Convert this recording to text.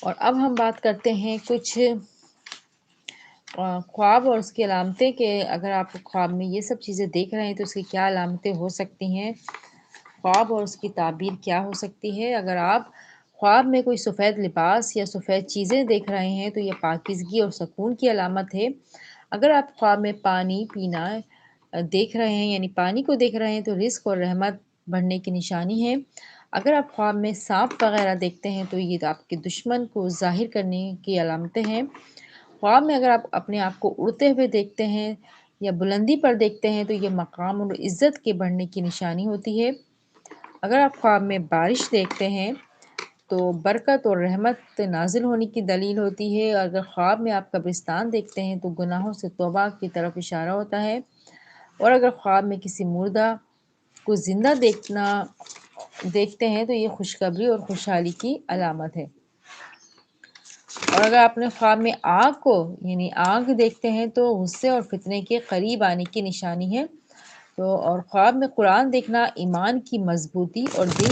اور اب ہم بات کرتے ہیں کچھ خواب اور اس کی علامتیں کہ اگر آپ خواب میں یہ سب چیزیں دیکھ رہے ہیں تو اس کی کیا علامتیں ہو سکتی ہیں، خواب اور اس کی تعبیر کیا ہو سکتی ہے۔ اگر آپ خواب میں کوئی سفید لباس یا سفید چیزیں دیکھ رہے ہیں تو یہ پاکیزگی اور سکون کی علامت ہے۔ اگر آپ خواب میں پانی پینا دیکھ رہے ہیں یعنی پانی کو دیکھ رہے ہیں تو رزق اور رحمت بڑھنے کی نشانی ہے۔ اگر آپ خواب میں سانپ وغیرہ دیکھتے ہیں تو یہ آپ کے دشمن کو ظاہر کرنے کی علامتیں ہیں۔ خواب میں اگر آپ اپنے آپ کو اڑتے ہوئے دیکھتے ہیں یا بلندی پر دیکھتے ہیں تو یہ مقام اور عزت کے بڑھنے کی نشانی ہوتی ہے۔ اگر آپ خواب میں بارش دیکھتے ہیں تو برکت اور رحمت نازل ہونے کی دلیل ہوتی ہے۔ اور اگر خواب میں آپ قبرستان دیکھتے ہیں تو گناہوں سے توبہ کی طرف اشارہ ہوتا ہے۔ اور اگر خواب میں کسی مردہ کو زندہ دیکھتے ہیں تو یہ خوشخبری اور خوشحالی کی علامت ہے۔ اور اگر آپ نے خواب میں آگ دیکھتے ہیں تو غصے اور فتنے کے قریب آنے کی نشانی ہے۔ اور خواب میں قرآن دیکھنا ایمان کی مضبوطی اور دل